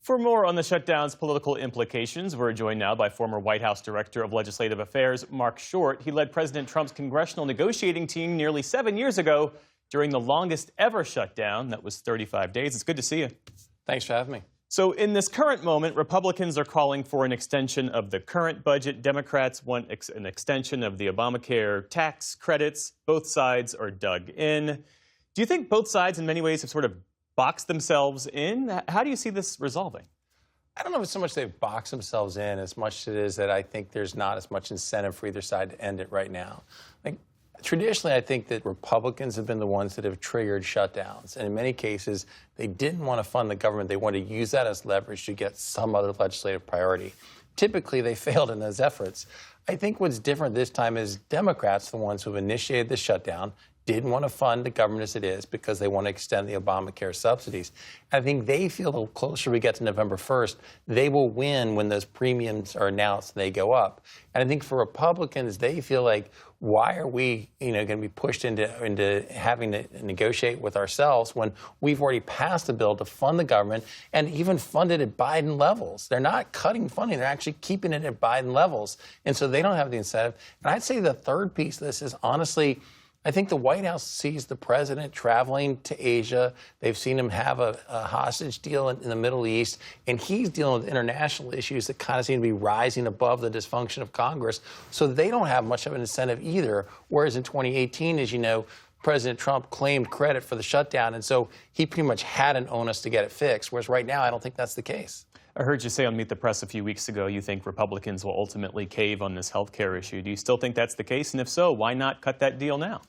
For more on the shutdown's political implications, we're joined now by former White House Director of Legislative Affairs, Marc. He led President Trump's congressional negotiating team nearly 7 years ago during the longest ever shutdown. That was 35 days. It's good to see you. Thanks for having me. So in this current moment, Republicans are calling for an extension of the current budget. Democrats want an extension of the Obamacare tax credits. Both sides are dug in. Do you think both sides in many ways have sort of boxed themselves in? How do you see this resolving? I don't know if it's so much they've boxed themselves in as much as it is that I think there's not as much incentive for either side to end it right now. Traditionally, I think that Republicans have been the ones that have triggered shutdowns. And in many cases, they didn't want to fund the government. They wanted to use that as leverage to get some other legislative priority. Typically, they failed in those efforts. I think what's different this time is Democrats, the ones who have initiated the shutdown, didn't want to fund the government as it is because they want to extend the Obamacare subsidies. I think they feel the closer we get to November 1st, they will win when those premiums are announced and they go up. And I think for Republicans, they feel like, why are we, going to be pushed into having to negotiate with ourselves when we've already passed a bill to fund the government and even funded at Biden levels? They're not cutting funding. They're actually keeping it at Biden levels. And so they don't have the incentive. And I'd say the third piece of this is, honestly, I think the White House sees the president traveling to Asia. They've seen him have a hostage deal in the Middle East, and he's dealing with international issues that kind of seem to be rising above the dysfunction of Congress. So they don't have much of an incentive either. Whereas in 2018, as you know, President Trump claimed credit for the shutdown, and so he pretty much had an onus to get it fixed. Whereas right now, I don't think that's the case. I heard you say on Meet the Press a few weeks ago you think Republicans will ultimately cave on this health care issue. Do you still think that's the case? And if so, why not cut that deal now?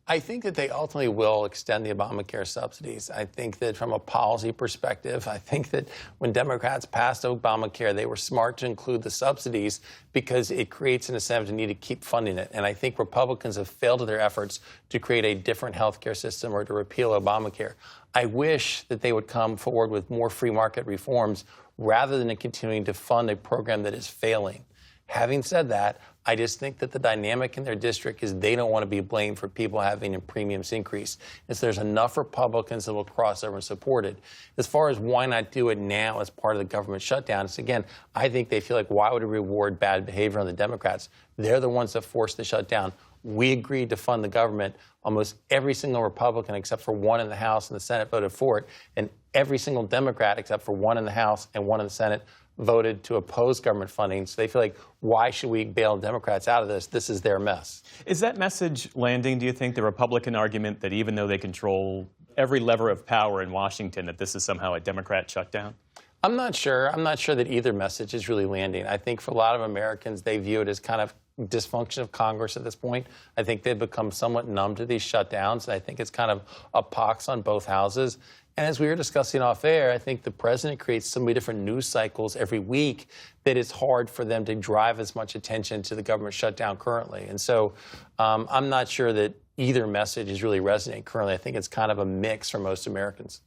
I think that they ultimately will extend the Obamacare subsidies. I think that from a policy perspective, I think that when Democrats passed Obamacare, they were smart to include the subsidies because it creates an incentive to need to keep funding it. And I think Republicans have failed in their efforts to create a different health care system or to repeal Obamacare. I wish that they would come forward with more free market reforms rather than continuing to fund a program that is failing. Having said that, I just think that the dynamic in their district is they don't want to be blamed for people having premiums increase. And so there's enough Republicans that will cross over and support it. As far as why not do it now as part of the government shutdown, it's again, I think they feel like, why would it reward bad behavior on the Democrats? They're the ones that forced the shutdown. We agreed to fund the government. Almost every single Republican, except for one in the House and the Senate, voted for it. And every single Democrat, except for one in the House and one in the Senate, voted to oppose government funding. So they feel like, why should we bail Democrats out of this? This is their mess. Is that message landing, do you think, the Republican argument that even though they control every lever of power in Washington, that this is somehow a Democrat shutdown? I'm not sure. I'm not sure that either message is really landing. I think for a lot of Americans, they view it as kind of dysfunction of Congress at this point. I think they've become somewhat numb to these shutdowns. And I think it's kind of a pox on both houses. And as we were discussing off air, I think the president creates so many different news cycles every week that it's hard for them to drive as much attention to the government shutdown currently. And so I'm not sure that either message is really resonating currently. I think it's kind of a mix for most Americans.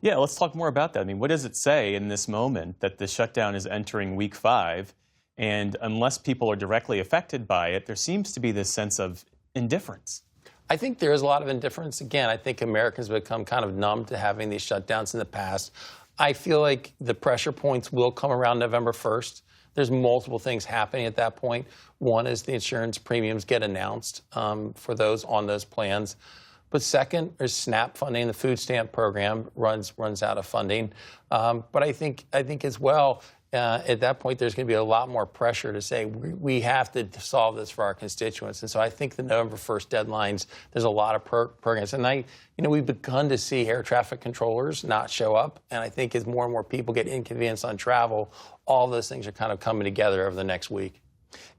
Yeah, let's talk more about that. I mean, what does it say in this moment that the shutdown is entering week 5? And unless people are directly affected by it, there seems to be this sense of indifference. I think there is a lot of indifference. Again, I think Americans have become kind of numb to having these shutdowns in the past. I feel like the pressure points will come around November 1st. There's multiple things happening at that point. One is the insurance premiums get announced for those on those plans. But second, there's SNAP funding. The food stamp program runs out of funding. But I think as well, at that point, there's going to be a lot more pressure to say we have to solve this for our constituents. And so I think the November 1st deadlines, there's a lot of programs. And we've begun to see air traffic controllers not show up. And I think as more and more people get inconvenienced on travel, all those things are kind of coming together over the next week.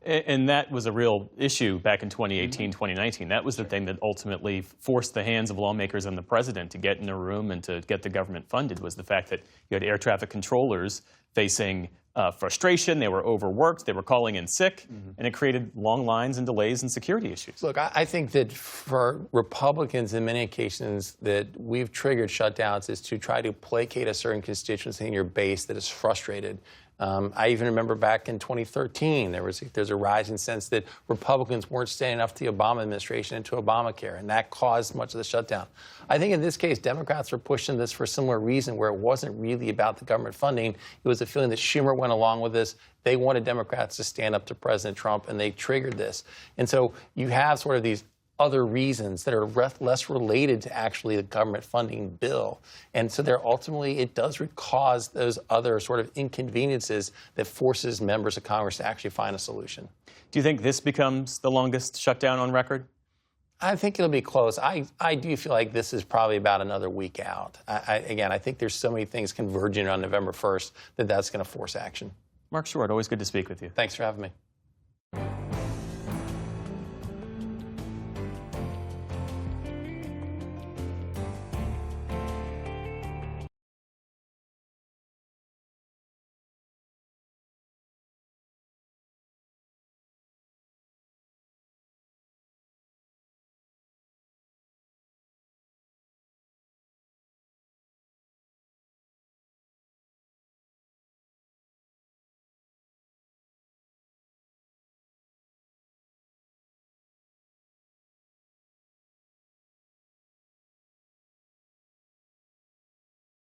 And that was a real issue back in 2018, 2019. That was the thing that ultimately forced the hands of lawmakers and the president to get in a room and to get the government funded, was the fact that you had air traffic controllers facing frustration. They were overworked. They were calling in sick. And it created long lines and delays and security issues. Look, I think that for Republicans, in many occasions, that we've triggered shutdowns is to try to placate a certain constituency in your base that is frustrated. I even remember back in 2013, there's a rising sense that Republicans weren't standing up to the Obama administration and to Obamacare, and that caused much of the shutdown. I think in this case, Democrats were pushing this for a similar reason, where it wasn't really about the government funding. It was a feeling that Schumer went along with this. They wanted Democrats to stand up to President Trump, and they triggered this. And so you have sort of these other reasons that are less related to actually the government funding bill. And so ultimately, it does cause those other sort of inconveniences that forces members of Congress to actually find a solution. Do you think this becomes the longest shutdown on record? I think it'll be close. I do feel like this is probably about another week out. Again, I think there's so many things converging on November 1st that that's going to force action. Marc Short, always good to speak with you. Thanks for having me.